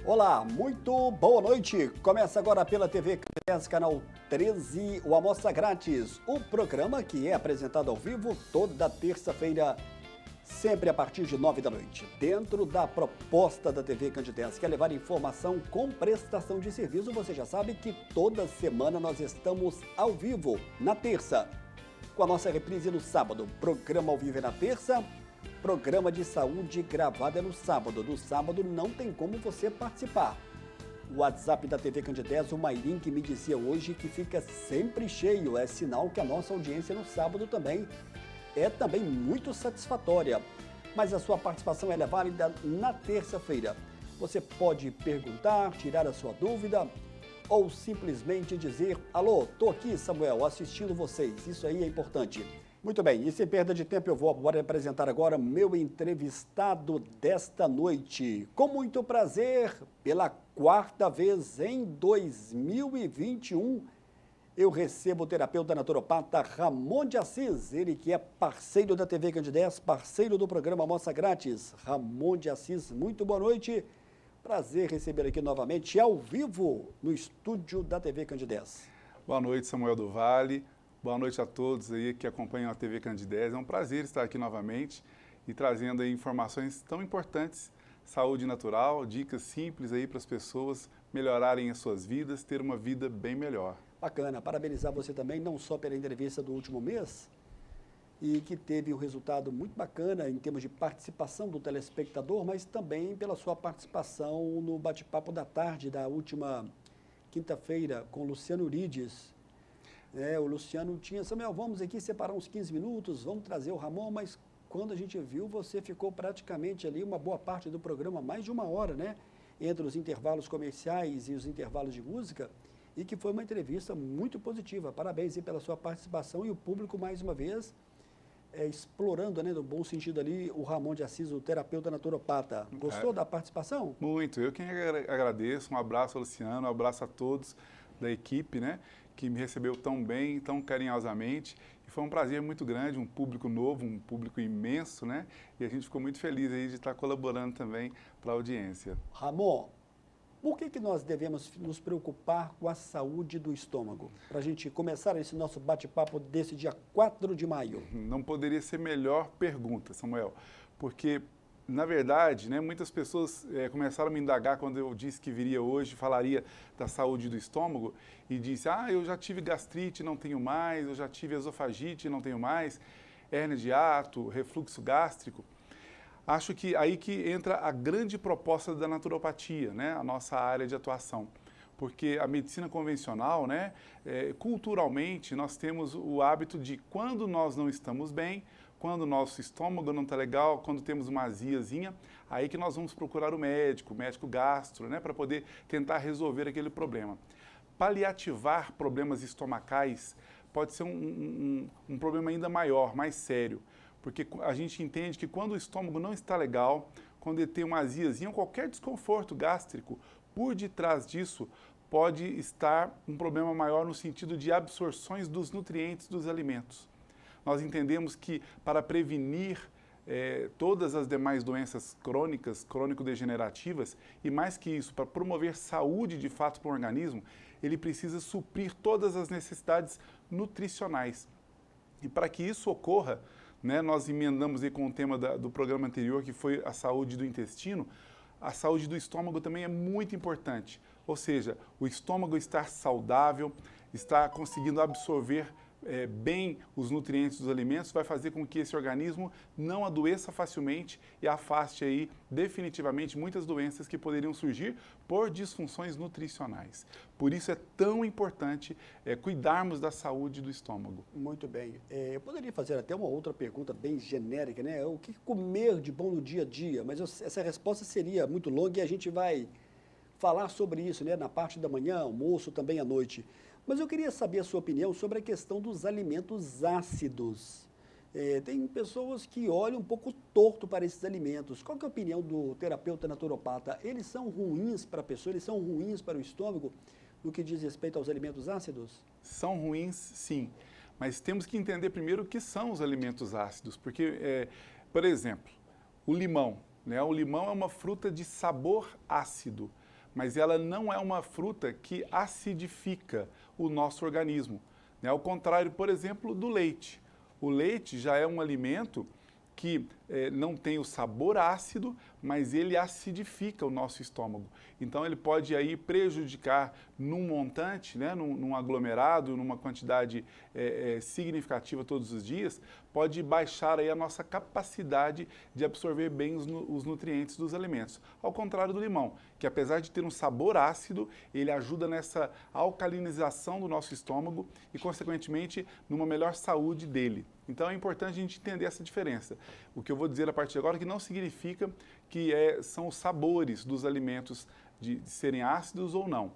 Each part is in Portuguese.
Olá, muito boa noite. Começa agora pela TV Candides, canal 13, o Amostra Grátis, o programa que é apresentado ao vivo toda terça-feira, sempre a partir de 9 da noite. Dentro da proposta da TV Candides, que é levar informação com prestação de serviço, você já sabe que toda semana nós estamos ao vivo, na terça, com a nossa reprise no sábado. Programa ao vivo é na terça. Programa de saúde gravado é no sábado. No sábado não tem como você participar. O WhatsApp da TV Candides, o Mairim, que me dizia hoje que fica sempre cheio. É sinal que a nossa audiência no sábado também é muito satisfatória. Mas a sua participação é válida na terça-feira. Você pode perguntar, tirar a sua dúvida ou simplesmente dizer: alô, tô aqui, Samuel, assistindo vocês. Isso aí é importante. Muito bem, e sem perda de tempo eu vou apresentar agora meu entrevistado desta noite. Com muito prazer, pela quarta vez em 2021, eu recebo o terapeuta naturopata Ramon de Assis, ele que é parceiro da TV Candides, parceiro do programa Amostra Grátis. Ramon de Assis, muito boa noite. Prazer receber aqui novamente, ao vivo, no estúdio da TV Candides. Boa noite, Samuel do Vale. Boa noite a todos aí que acompanham a TV Candides. É um prazer estar aqui novamente e trazendo aí informações tão importantes, saúde natural, dicas simples aí para as pessoas melhorarem as suas vidas, ter uma vida bem melhor. Bacana, parabenizar você também, não só pela entrevista do último mês, e que teve um resultado muito bacana em termos de participação do telespectador, mas também pela sua participação no bate-papo da tarde da última quinta-feira com Luciano Urides. O Luciano tinha, Samuel, vamos aqui separar uns 15 minutos, vamos trazer o Ramon, mas quando a gente viu, você ficou praticamente ali uma boa parte do programa, mais de uma hora, né? Entre os intervalos comerciais e os intervalos de música, e que foi uma entrevista muito positiva. Parabéns aí pela sua participação e o público, mais uma vez, explorando, né, no bom sentido ali, o Ramon de Assis, o terapeuta naturopata. Gostou da participação? Muito, eu quem agradeço, um abraço ao Luciano, um abraço a todos da equipe, né, que me recebeu tão bem, tão carinhosamente, e foi um prazer muito grande, um público novo, um público imenso, né, e a gente ficou muito feliz aí de estar colaborando também para a audiência. Ramon, por que nós devemos nos preocupar com a saúde do estômago? Para a gente começar esse nosso bate-papo desse dia 4 de maio. Não poderia ser melhor pergunta, Samuel, porque, na verdade, né, muitas pessoas começaram a me indagar quando eu disse que viria hoje, falaria da saúde do estômago, e disse, eu já tive gastrite, não tenho mais, eu já tive esofagite, não tenho mais, hérnia de hiato, refluxo gástrico. Acho que aí que entra a grande proposta da naturopatia, né, a nossa área de atuação. Porque a medicina convencional, né, culturalmente, nós temos o hábito de, quando nós não estamos bem, quando o nosso estômago não está legal, quando temos uma aziazinha, aí que nós vamos procurar o médico gastro, né, para poder tentar resolver aquele problema. Paliativar problemas estomacais pode ser um problema ainda maior, mais sério. Porque a gente entende que quando o estômago não está legal, quando ele tem uma aziazinha ou qualquer desconforto gástrico, por detrás disso pode estar um problema maior no sentido de absorções dos nutrientes dos alimentos. Nós entendemos que para prevenir todas as demais doenças crônicas, crônico-degenerativas, e mais que isso, para promover saúde de fato para o organismo, ele precisa suprir todas as necessidades nutricionais. E para que isso ocorra, né, nós emendamos aí com o tema do programa anterior, que foi a saúde do intestino. A saúde do estômago também é muito importante. Ou seja, o estômago estar saudável, estar conseguindo absorver bem os nutrientes dos alimentos, vai fazer com que esse organismo não adoeça facilmente e afaste aí definitivamente muitas doenças que poderiam surgir por disfunções nutricionais. Por isso é tão importante cuidarmos da saúde do estômago. Muito bem. Eu poderia fazer até uma outra pergunta bem genérica, né? O que comer de bom no dia a dia? Mas essa resposta seria muito longa e a gente vai falar sobre isso, né, na parte da manhã, almoço, também à noite. Mas eu queria saber a sua opinião sobre a questão dos alimentos ácidos. Tem pessoas que olham um pouco torto para esses alimentos. Qual que é a opinião do terapeuta naturopata? Eles são ruins para a pessoa, eles são ruins para o estômago no que diz respeito aos alimentos ácidos? São ruins, sim. Mas temos que entender primeiro o que são os alimentos ácidos. Porque, por exemplo, o limão. Né? O limão é uma fruta de sabor ácido. mas ela não é uma fruta que acidifica o nosso organismo, né? Ao contrário, por exemplo, do leite. O leite já é um alimento que não tem o sabor ácido, mas ele acidifica o nosso estômago. Então ele pode aí prejudicar num montante, né, num aglomerado, numa quantidade significativa todos os dias, pode baixar aí a nossa capacidade de absorver bem os nutrientes dos alimentos. Ao contrário do limão, que apesar de ter um sabor ácido, ele ajuda nessa alcalinização do nosso estômago e, consequentemente, numa melhor saúde dele. Então é importante a gente entender essa diferença. O que eu vou dizer a partir de agora que não significa que são os sabores dos alimentos de serem ácidos ou não.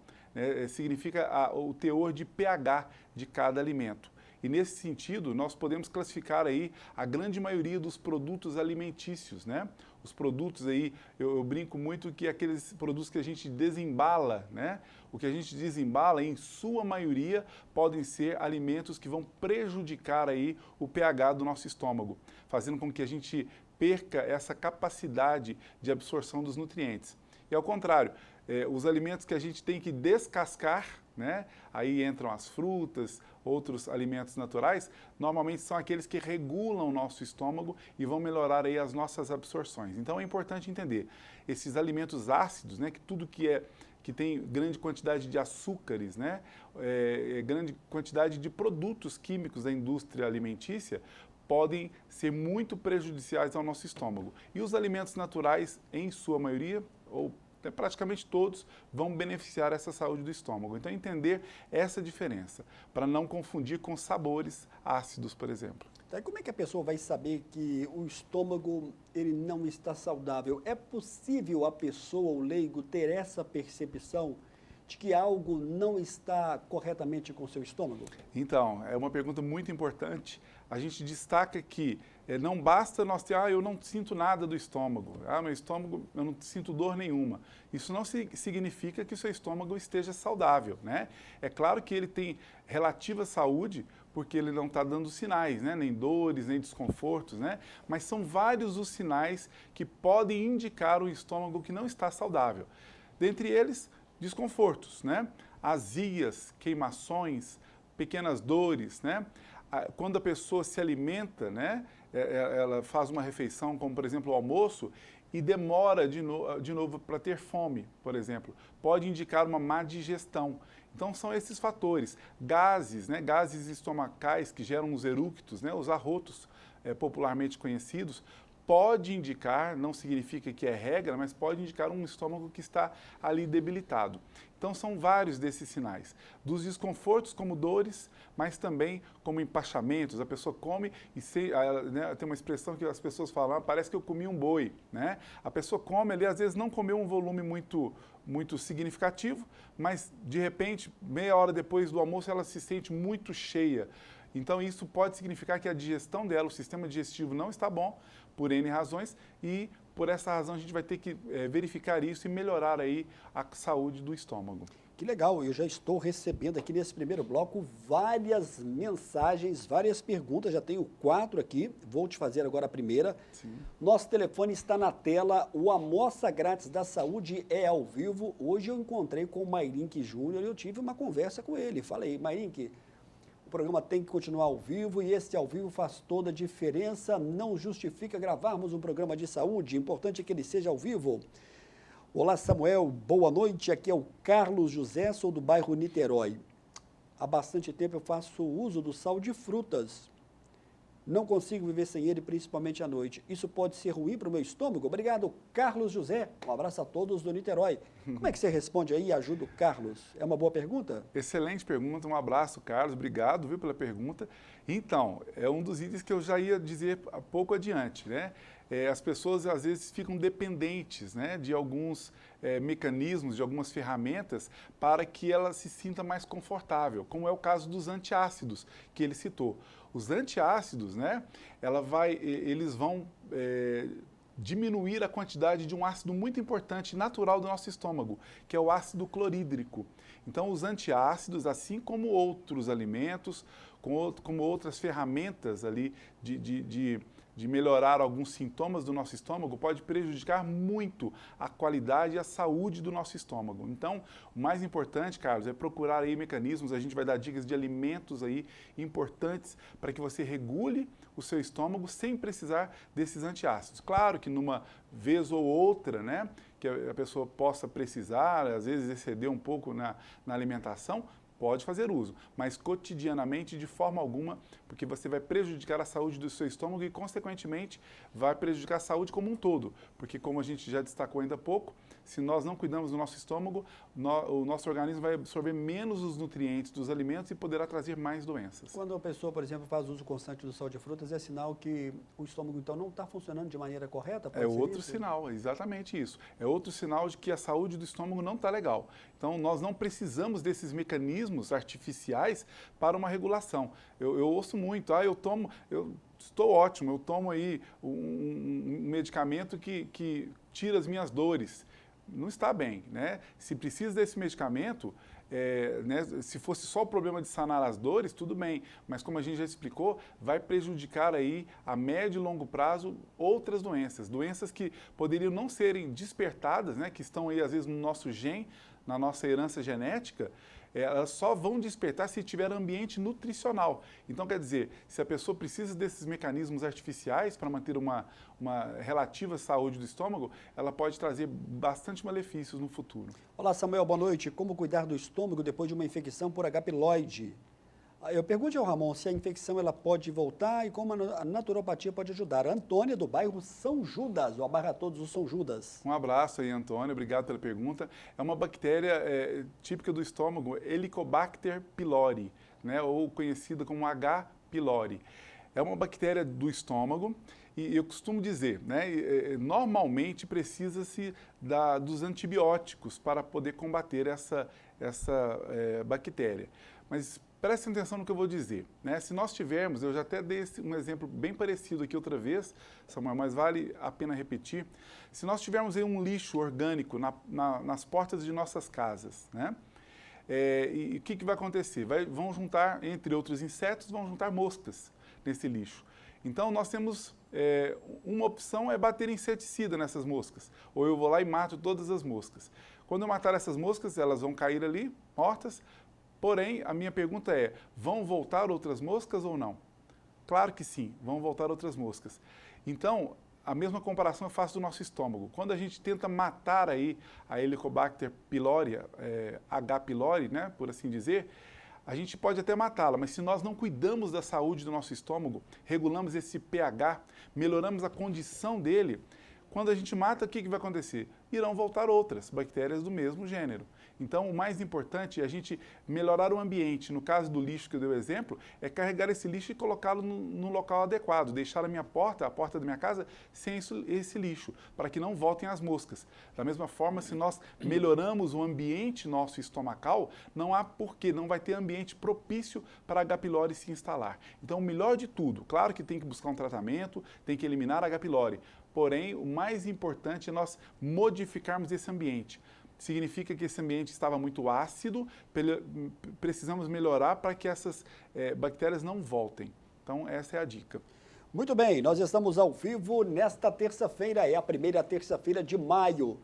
Significa o teor de pH de cada alimento. E nesse sentido, nós podemos classificar aí a grande maioria dos produtos alimentícios, né? Os produtos aí, eu brinco muito que aqueles produtos que a gente desembala, né? O que a gente desembala, em sua maioria, podem ser alimentos que vão prejudicar aí o pH do nosso estômago, fazendo com que a gente perca essa capacidade de absorção dos nutrientes. E ao contrário, os alimentos que a gente tem que descascar, né? Aí entram as frutas, outros alimentos naturais, normalmente são aqueles que regulam o nosso estômago e vão melhorar aí as nossas absorções. Então é importante entender, esses alimentos ácidos, né? Que tudo que tem grande quantidade de açúcares, né? Grande quantidade de produtos químicos da indústria alimentícia, podem ser muito prejudiciais ao nosso estômago. E os alimentos naturais, em sua maioria, ou praticamente todos, vão beneficiar essa saúde do estômago. Então, entender essa diferença, para não confundir com sabores ácidos, por exemplo. Então, como é que a pessoa vai saber que o estômago ele não está saudável? É possível a pessoa, o leigo, ter essa percepção de que algo não está corretamente com o seu estômago? Então, é uma pergunta muito importante. A gente destaca que não basta nós ter, eu não sinto nada do estômago, meu estômago, eu não sinto dor nenhuma. Isso não significa que o seu estômago esteja saudável, né? É claro que ele tem relativa saúde, porque ele não está dando sinais, né? Nem dores, nem desconfortos, né? Mas são vários os sinais que podem indicar um estômago que não está saudável. Dentre eles, desconfortos, né? Azias, queimações, pequenas dores, né? Quando a pessoa se alimenta, né? Ela faz uma refeição, como por exemplo o almoço, e demora de novo para ter fome, por exemplo, pode indicar uma má digestão. Então são esses fatores. Gases, né? Gases estomacais que geram os eructos, né? Os arrotos popularmente conhecidos, pode indicar, não significa que é regra, mas pode indicar um estômago que está ali debilitado. Então são vários desses sinais, dos desconfortos como dores, mas também como empachamentos. A pessoa come e né, tem uma expressão que as pessoas falam, parece que eu comi um boi, né? A pessoa come ali, às vezes não comeu um volume muito significativo, mas de repente, meia hora depois do almoço, ela se sente muito cheia. Então isso pode significar que a digestão dela, o sistema digestivo não está bom, por N razões, e por essa razão a gente vai ter que verificar isso e melhorar aí a saúde do estômago. Que legal, eu já estou recebendo aqui nesse primeiro bloco várias mensagens, várias perguntas, já tenho 4 aqui, vou te fazer agora a primeira. Sim. Nosso telefone está na tela, o Amostra Grátis da Saúde é ao vivo. Hoje eu encontrei com o Mairink Júnior e eu tive uma conversa com ele. Falei, Mairink, o programa tem que continuar ao vivo e esse ao vivo faz toda a diferença, não justifica gravarmos um programa de saúde, importante é que ele seja ao vivo. Olá Samuel, boa noite, aqui é o Carlos José, sou do bairro Niterói. Há bastante tempo eu faço uso do sal de frutas, não consigo viver sem ele, principalmente à noite. Isso pode ser ruim para o meu estômago? Obrigado, Carlos José. Um abraço a todos do Niterói. Como é que você responde aí e ajuda o Carlos? É uma boa pergunta? Excelente pergunta, um abraço, Carlos. Obrigado, viu, pela pergunta. Então, é um dos itens que eu já ia dizer pouco adiante, né? As pessoas, às vezes, ficam dependentes, né, de alguns mecanismos, de algumas ferramentas, para que ela se sinta mais confortável, como é o caso dos antiácidos, que ele citou. Os antiácidos, né, eles vão diminuir a quantidade de um ácido muito importante, natural do nosso estômago, que é o ácido clorídrico. Então, os antiácidos, assim como outros alimentos, como outras ferramentas ali de de melhorar alguns sintomas do nosso estômago, pode prejudicar muito a qualidade e a saúde do nosso estômago. Então, o mais importante, Carlos, é procurar aí mecanismos, a gente vai dar dicas de alimentos aí importantes para que você regule o seu estômago sem precisar desses antiácidos. Claro que numa vez ou outra, né, que a pessoa possa precisar, às vezes exceder um pouco na alimentação, pode fazer uso, mas cotidianamente de forma alguma, porque você vai prejudicar a saúde do seu estômago e, consequentemente, vai prejudicar a saúde como um todo, porque como a gente já destacou ainda há pouco, se nós não cuidamos do nosso estômago, o nosso organismo vai absorver menos os nutrientes dos alimentos e poderá trazer mais doenças. Quando a pessoa, por exemplo, faz uso constante do sal de frutas, é sinal que o estômago, então, não está funcionando de maneira correta? É outro sinal, é exatamente isso. É outro sinal de que a saúde do estômago não está legal. Então, nós não precisamos desses mecanismos artificiais para uma regulação. Eu ouço muito, eu estou ótimo, eu tomo aí um medicamento que tira as minhas dores. Não está bem, né? Se precisa desse medicamento, né, se fosse só o problema de sanar as dores, tudo bem, mas como a gente já explicou, vai prejudicar aí a médio e longo prazo outras doenças que poderiam não serem despertadas, né, que estão aí às vezes no nosso gene, na nossa herança genética, elas só vão despertar se tiver ambiente nutricional. Então, quer dizer, se a pessoa precisa desses mecanismos artificiais para manter uma relativa saúde do estômago, ela pode trazer bastante malefícios no futuro. Olá, Samuel, boa noite. Como cuidar do estômago depois de uma infecção por H. pylori? Eu pergunto ao Ramon se a infecção ela pode voltar e como a naturopatia pode ajudar. Antônia, do bairro São Judas, um abraço a todos os São Judas. Um abraço aí, Antônia, obrigado pela pergunta. É uma bactéria típica do estômago, Helicobacter pylori, né, ou conhecida como H. pylori. É uma bactéria do estômago e eu costumo dizer, né, normalmente precisa-se dos antibióticos para poder combater essa bactéria. Mas prestem atenção no que eu vou dizer, né? Se nós tivermos, eu já até dei um exemplo bem parecido aqui outra vez, Samuel, mas vale a pena repetir. Se nós tivermos aí um lixo orgânico nas portas de nossas casas, né? E o que vai acontecer? Vão juntar, entre outros insetos, vão juntar moscas nesse lixo. Então, nós temos uma opção é bater inseticida nessas moscas, ou eu vou lá e mato todas as moscas. Quando eu matar essas moscas, elas vão cair ali, mortas. Porém, a minha pergunta é, vão voltar outras moscas ou não? Claro que sim, vão voltar outras moscas. Então, a mesma comparação eu faço do nosso estômago. Quando a gente tenta matar aí a Helicobacter pylori, H. pylori, né, por assim dizer, a gente pode até matá-la, mas se nós não cuidamos da saúde do nosso estômago, regulamos esse pH, melhoramos a condição dele, quando a gente mata, o que vai acontecer? Irão voltar outras bactérias do mesmo gênero. Então, o mais importante é a gente melhorar o ambiente. No caso do lixo que eu dei o exemplo, é carregar esse lixo e colocá-lo no local adequado, deixar a porta da minha casa, sem esse lixo, para que não voltem as moscas. Da mesma forma, se nós melhoramos o ambiente nosso estomacal, não há porquê, não vai ter ambiente propício para a H. pylori se instalar. Então, o melhor de tudo, claro que tem que buscar um tratamento, tem que eliminar a H. pylori, porém, o mais importante é nós modificarmos esse ambiente. Significa que esse ambiente estava muito ácido, precisamos melhorar para que essas bactérias não voltem. Então, essa é a dica. Muito bem, nós estamos ao vivo nesta terça-feira, é a primeira terça-feira de maio.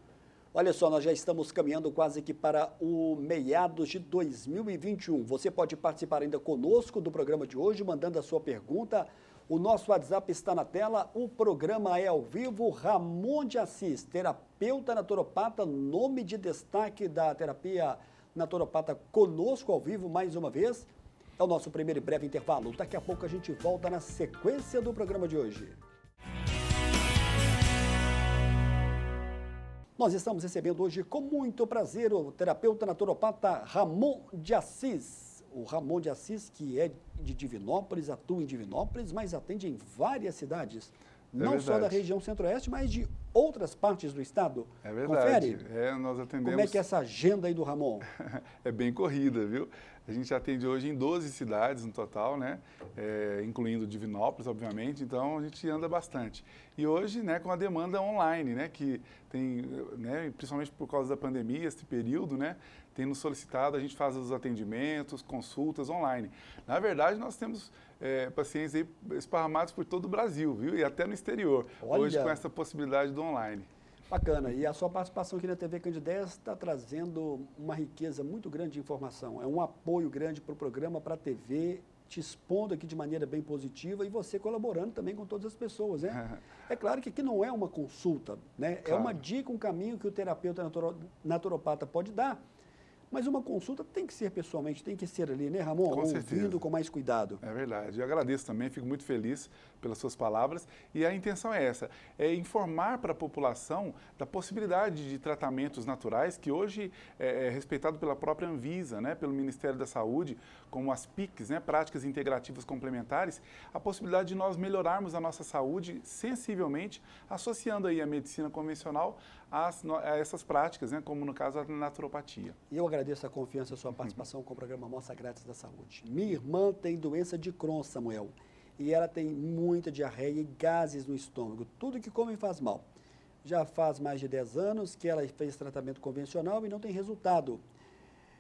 Olha só, nós já estamos caminhando quase que para o meados de 2021. Você pode participar ainda conosco do programa de hoje, mandando a sua pergunta. O nosso WhatsApp está na tela, o programa é ao vivo. Ramon de Assis, terapeuta naturopata, nome de destaque da terapia naturopata conosco ao vivo mais uma vez. É o nosso primeiro e breve intervalo. Daqui a pouco a gente volta na sequência do programa de hoje. Nós estamos recebendo hoje com muito prazer o terapeuta naturopata Ramon de Assis. O Ramon de Assis, que é de Divinópolis, atua em Divinópolis, mas atende em várias cidades. Não só da região centro-oeste, mas de outras partes do estado. É verdade. Confere? Nós atendemos... Como é que é essa agenda aí do Ramon? É bem corrida, viu? A gente atende hoje em 12 cidades no total, né? Incluindo Divinópolis, obviamente, então a gente anda bastante. E hoje, né, com a demanda online, né, que tem, né, principalmente por causa da pandemia, esse período, né, tem nos solicitado, a gente faz os atendimentos, consultas online. Na verdade, nós temos pacientes aí esparramados por todo o Brasil, viu? E até no exterior, hoje com essa possibilidade do online. Bacana. E a sua participação aqui na TV Candidez está trazendo uma riqueza muito grande de informação. É um apoio grande para o programa, para a TV, te expondo aqui de maneira bem positiva e você colaborando também com todas as pessoas, né? É claro que aqui não é uma consulta, né? Claro. É uma dica, um caminho que o terapeuta naturopata pode dar. Mas uma consulta tem que ser pessoalmente, tem que ser ali, né, Ramon? Com certeza. Ouvindo com mais cuidado. É verdade. Eu agradeço também, fico muito feliz pelas suas palavras. E a intenção é essa, é informar para a população da possibilidade de tratamentos naturais, que hoje é respeitado pela própria Anvisa, né, pelo Ministério da Saúde, como as PICs, né, práticas integrativas complementares, a possibilidade de nós melhorarmos a nossa saúde sensivelmente, associando aí a medicina convencional a essas práticas, né, como no caso a naturopatia. E eu agradeço a confiança e a sua participação com o programa Amostra Grátis da Saúde. Minha irmã tem doença de Crohn, Samuel, e ela tem muita diarreia e gases no estômago. Tudo que come faz mal. Já faz mais de 10 anos que ela fez tratamento convencional e não tem resultado.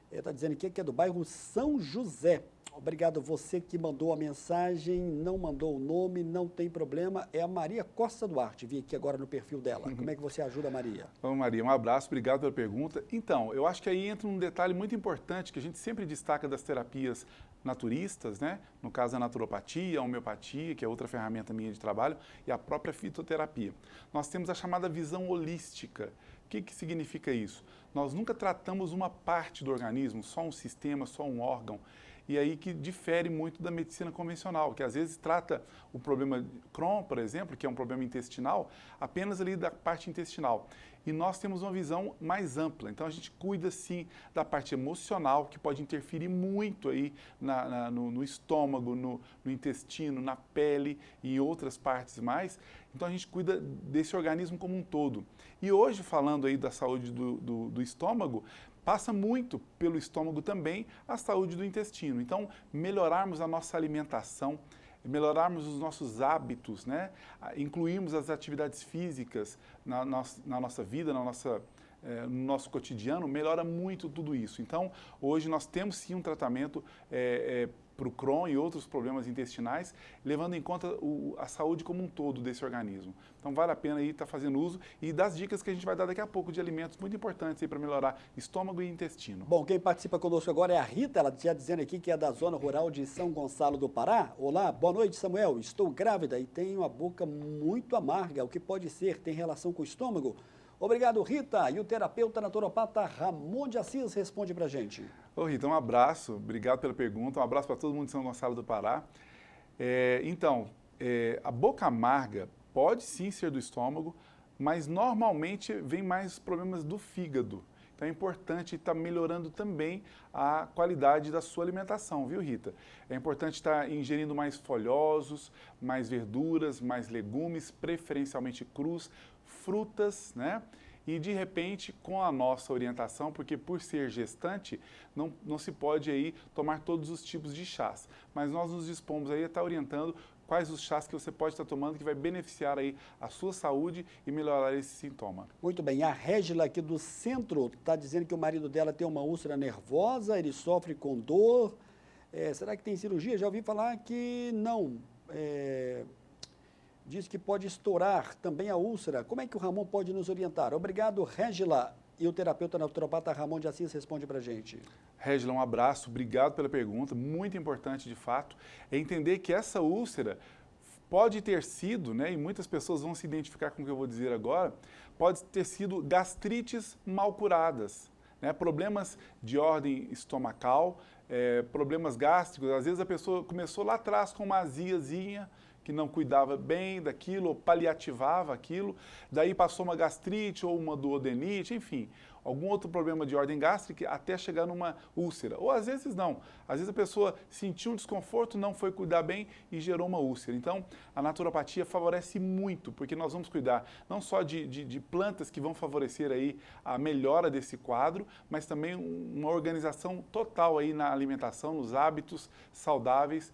Ela está dizendo aqui que é do bairro São José. Obrigado você que mandou a mensagem, não mandou o nome, não tem problema. É a Maria Costa Duarte, vi aqui agora no perfil dela. Como é que você ajuda, Maria? Bom, Maria, um abraço, obrigado pela pergunta. Então, eu acho que aí entra um detalhe muito importante que a gente sempre destaca das terapias naturistas, né? No caso a naturopatia, a homeopatia, que é outra ferramenta minha de trabalho, e a própria fitoterapia. Nós temos a chamada visão holística. O que significa isso? Nós nunca tratamos uma parte do organismo, só um sistema, só um órgão. E aí que difere muito da medicina convencional, que às vezes trata o problema de Crohn, por exemplo, que é um problema intestinal, apenas ali da parte intestinal. E nós temos uma visão mais ampla. Então a gente cuida sim da parte emocional, que pode interferir muito aí no estômago, no intestino, na pele e em outras partes mais. Então a gente cuida desse organismo como um todo. E hoje, falando aí da saúde do estômago, passa muito pelo estômago também a saúde do intestino. Então, melhorarmos a nossa alimentação, melhorarmos os nossos hábitos, né? Incluirmos as atividades físicas na nossa vida, no nosso cotidiano, melhora muito tudo isso. Então, hoje nós temos sim um tratamento para o Crohn e outros problemas intestinais, levando em conta a saúde como um todo desse organismo. Então, vale a pena aí estar fazendo uso e das dicas que a gente vai dar daqui a pouco de alimentos muito importantes para melhorar estômago e intestino. Bom, quem participa conosco agora é a Rita, ela já dizendo aqui que é da zona rural de São Gonçalo do Pará. Olá, boa noite, Samuel. Estou grávida e tenho a boca muito amarga. O que pode ser? Tem relação com o estômago? Obrigado, Rita. E o terapeuta naturopata Ramon de Assis responde para a gente. Ô, Rita, um abraço. Obrigado pela pergunta. Um abraço para todo mundo de São Gonçalo do Pará. A boca amarga pode sim ser do estômago, mas normalmente vem mais problemas do fígado. Então é importante estar melhorando também a qualidade da sua alimentação, viu, Rita? É importante estar ingerindo mais folhosos, mais verduras, mais legumes, preferencialmente crus, frutas, né? E de repente, com a nossa orientação, porque por ser gestante, não se pode aí tomar todos os tipos de chás. Mas nós nos dispomos aí a estar orientando quais os chás que você pode estar tomando que vai beneficiar aí a sua saúde e melhorar esse sintoma. Muito bem, a Régila aqui do centro está dizendo que o marido dela tem uma úlcera nervosa, ele sofre com dor. Será que tem cirurgia? Já ouvi falar que não. Diz que pode estourar também a úlcera. Como é que o Ramon pode nos orientar? Obrigado, Régila. E o terapeuta naturopata Ramon de Assis responde para a gente. Régila, um abraço, obrigado pela pergunta, muito importante de fato, é entender que essa úlcera pode ter sido, né, e muitas pessoas vão se identificar com o que eu vou dizer agora, pode ter sido gastrites mal curadas, né, problemas de ordem estomacal, problemas gástricos, às vezes a pessoa começou lá atrás com uma aziazinha, que não cuidava bem daquilo, ou paliativava aquilo, daí passou uma gastrite ou uma duodenite, enfim, algum outro problema de ordem gástrica até chegar numa úlcera. Ou às vezes não, às vezes a pessoa sentiu um desconforto, não foi cuidar bem e gerou uma úlcera. Então, a naturopatia favorece muito, porque nós vamos cuidar não só de plantas que vão favorecer aí a melhora desse quadro, mas também uma organização total aí na alimentação, nos hábitos saudáveis,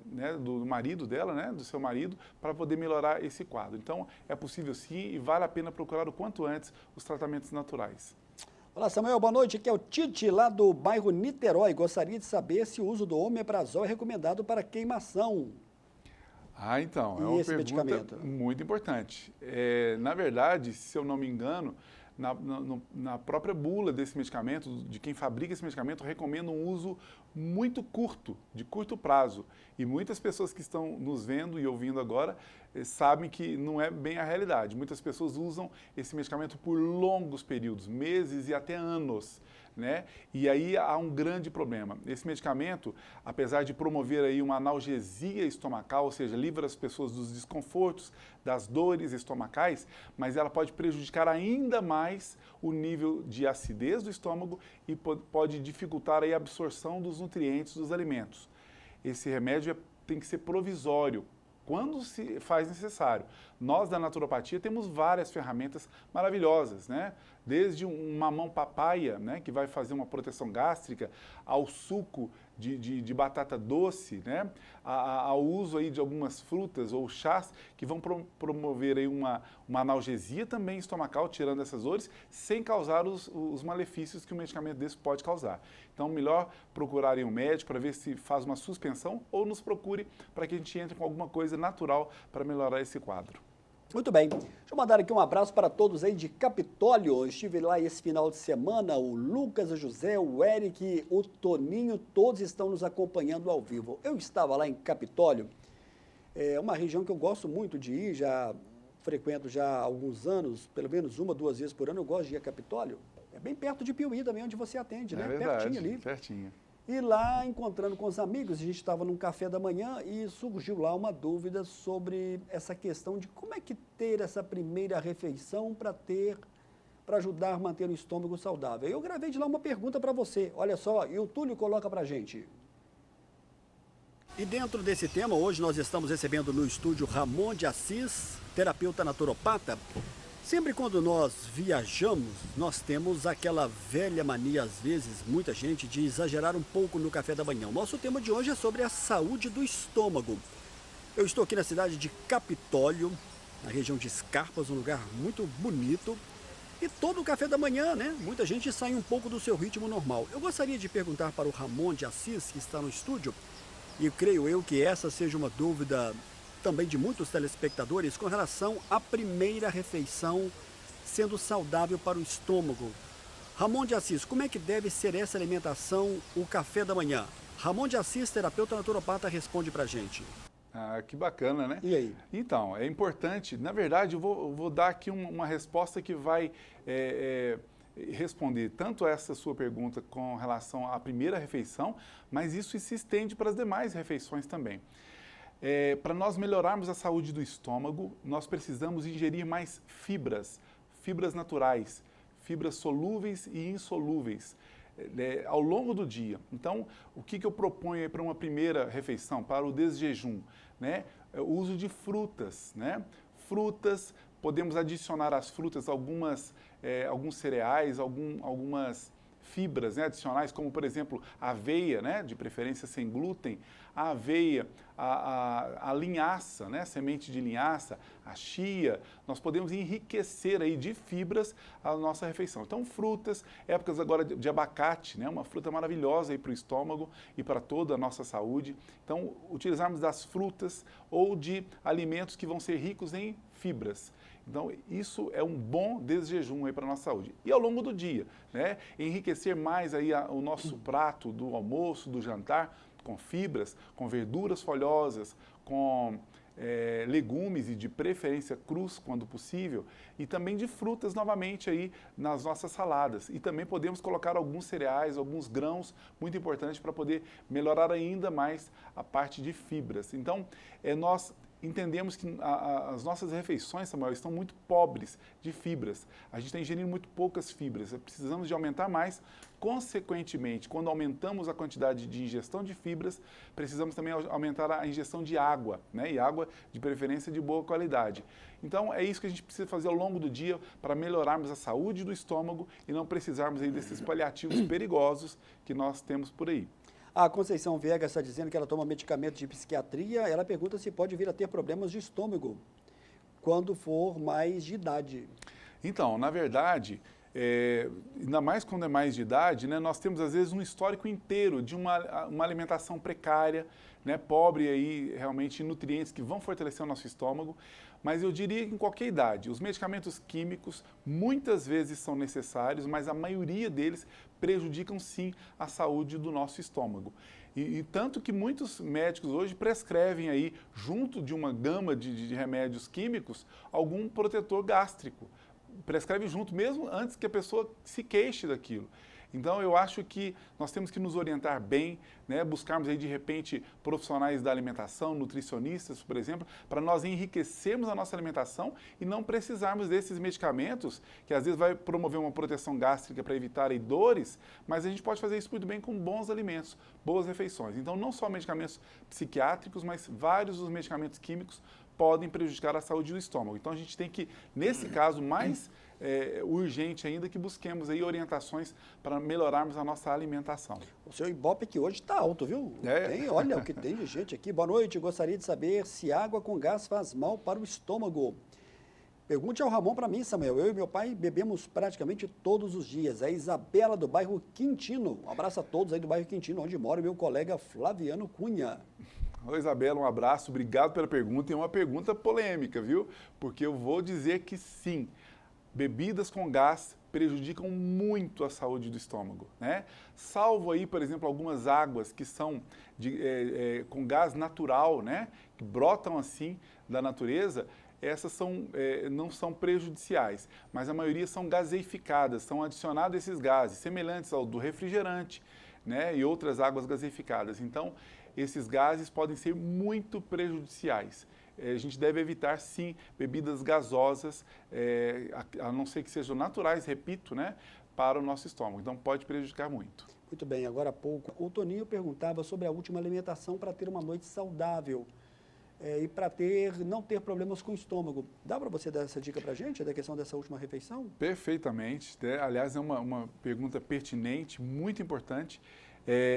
né, do marido dela, né, do seu marido, para poder melhorar esse quadro. Então, é possível sim e vale a pena procurar o quanto antes os tratamentos naturais. Olá, Samuel, boa noite. Aqui é o Tite, lá do bairro Niterói. Gostaria de saber se o uso do omeprazol é recomendado para queimação. Então, E é uma esse pergunta medicamento? muito importante. Na verdade, se eu não me engano, na própria bula desse medicamento, de quem fabrica esse medicamento, recomenda um uso muito curto, de curto prazo. E muitas pessoas que estão nos vendo e ouvindo agora sabem que não é bem a realidade. Muitas pessoas usam esse medicamento por longos períodos, meses e até anos, né? E aí há um grande problema. Esse medicamento, apesar de promover aí uma analgesia estomacal, ou seja, livra as pessoas dos desconfortos, das dores estomacais, mas ela pode prejudicar ainda mais o nível de acidez do estômago e pode dificultar aí a absorção dos nutrientes dos alimentos. Esse remédio tem que ser provisório, quando se faz necessário. Nós, da naturopatia, temos várias ferramentas maravilhosas, né? Desde um mamão papaya, né, que vai fazer uma proteção gástrica, ao suco de batata doce, né, ao uso aí de algumas frutas ou chás que vão promover aí uma analgesia também estomacal, tirando essas dores, sem causar os malefícios que um medicamento desse pode causar. Então, melhor procurar um médico para ver se faz uma suspensão ou nos procure para que a gente entre com alguma coisa natural para melhorar esse quadro. Muito bem. Deixa eu mandar aqui um abraço para todos aí de Capitólio. Eu estive lá esse final de semana, o Lucas, o José, o Eric, o Toninho, todos estão nos acompanhando ao vivo. Eu estava lá em Capitólio, é uma região que eu gosto muito de ir, já frequento já há alguns anos, pelo menos 1 ou 2 vezes por ano, eu gosto de ir a Capitólio. É bem perto de Piuí também, onde você atende, né? É verdade, pertinho ali. pertinho. E lá, encontrando com os amigos, a gente estava num café da manhã e surgiu lá uma dúvida sobre essa questão de como é que ter essa primeira refeição para ajudar a manter o estômago saudável. Eu gravei de lá uma pergunta para você, olha só, e o Túlio coloca para a gente. E dentro desse tema, hoje nós estamos recebendo no estúdio Ramon de Assis, terapeuta naturopata. Sempre quando nós viajamos, nós temos aquela velha mania, às vezes, muita gente, de exagerar um pouco no café da manhã. O nosso tema de hoje é sobre a saúde do estômago. Eu estou aqui na cidade de Capitólio, na região de Escarpas, um lugar muito bonito. E todo o café da manhã, né? Muita gente sai um pouco do seu ritmo normal. Eu gostaria de perguntar para o Ramon de Assis, que está no estúdio, e creio eu que essa seja uma dúvida também de muitos telespectadores com relação à primeira refeição sendo saudável para o estômago. Ramon de Assis, como é que deve ser essa alimentação, o café da manhã? Ramon de Assis, terapeuta naturopata, responde pra gente. Que bacana, né? E aí? Então, é importante, na verdade, eu vou dar aqui uma resposta que vai responder tanto essa sua pergunta com relação à primeira refeição, mas isso se estende para as demais refeições também. Para nós melhorarmos a saúde do estômago, nós precisamos ingerir mais fibras naturais, fibras solúveis e insolúveis ao longo do dia. Então, o que eu proponho para uma primeira refeição, para o desjejum, né? O uso de frutas, né? Frutas, podemos adicionar às frutas alguns cereais, algumas fibras, né, adicionais, como por exemplo a aveia, né, de preferência sem glúten, a aveia, a linhaça, né, semente de linhaça, a chia, nós podemos enriquecer aí de fibras a nossa refeição. Então frutas, épocas agora de abacate, né, uma fruta maravilhosa aí para o estômago e para toda a nossa saúde. Então utilizarmos das frutas ou de alimentos que vão ser ricos em fibras. Então, isso é um bom desjejum aí para a nossa saúde. E ao longo do dia, né, enriquecer mais aí o nosso prato do almoço, do jantar, com fibras, com verduras folhosas, com legumes e de preferência crus, quando possível, e também de frutas novamente aí nas nossas saladas. E também podemos colocar alguns cereais, alguns grãos, muito importante para poder melhorar ainda mais a parte de fibras. Então, nós entendemos que as nossas refeições, Samuel, estão muito pobres de fibras. A gente está ingerindo muito poucas fibras. Precisamos de aumentar mais. Consequentemente, quando aumentamos a quantidade de ingestão de fibras, precisamos também aumentar a ingestão de água, né? E água de preferência de boa qualidade. Então, é isso que a gente precisa fazer ao longo do dia para melhorarmos a saúde do estômago e não precisarmos aí desses paliativos perigosos que nós temos por aí. A Conceição Viegas está dizendo que ela toma medicamento de psiquiatria. Ela pergunta se pode vir a ter problemas de estômago quando for mais de idade. Então, na verdade, ainda mais quando é mais de idade, né, nós temos às vezes um histórico inteiro de uma alimentação precária, né, pobre aí realmente em nutrientes que vão fortalecer o nosso estômago, mas eu diria que em qualquer idade, os medicamentos químicos muitas vezes são necessários, mas a maioria deles prejudicam sim a saúde do nosso estômago. E tanto que muitos médicos hoje prescrevem aí, junto de uma gama de remédios químicos, algum protetor gástrico. Prescreve junto, mesmo antes que a pessoa se queixe daquilo. Então, eu acho que nós temos que nos orientar bem, né, buscarmos aí, de repente, profissionais da alimentação, nutricionistas, por exemplo, para nós enriquecermos a nossa alimentação e não precisarmos desses medicamentos, que às vezes vai promover uma proteção gástrica para evitar aí dores, mas a gente pode fazer isso muito bem com bons alimentos, boas refeições. Então, não só medicamentos psiquiátricos, mas vários dos medicamentos químicos podem prejudicar a saúde do estômago. Então, a gente tem que, nesse caso, mais urgente ainda, que busquemos aí orientações para melhorarmos a nossa alimentação. O seu Ibope que hoje está alto, viu? Olha o que tem de gente aqui. Boa noite, gostaria de saber se água com gás faz mal para o estômago. Pergunte ao Ramon para mim, Samuel. Eu e meu pai bebemos praticamente todos os dias. É a Isabela do bairro Quintino. Um abraço a todos aí do bairro Quintino, onde mora o meu colega Flaviano Cunha. Oi, Isabela, um abraço, obrigado pela pergunta. E uma pergunta polêmica, viu? Porque eu vou dizer que sim, bebidas com gás prejudicam muito a saúde do estômago, né? Salvo aí, por exemplo, algumas águas que são com gás natural, né? Que brotam assim da natureza, essas não são prejudiciais, mas a maioria são gaseificadas, são adicionados esses gases, semelhantes ao do refrigerante, né? E outras águas gaseificadas. Então, esses gases podem ser muito prejudiciais. A gente deve evitar, sim, bebidas gasosas, a não ser que sejam naturais, repito, né, para o nosso estômago. Então, pode prejudicar muito. Muito bem, agora há pouco, o Toninho perguntava sobre a última alimentação para ter uma noite saudável e para não ter problemas com o estômago. Dá para você dar essa dica para a gente, da questão dessa última refeição? Perfeitamente. Aliás, é uma pergunta pertinente, muito importante.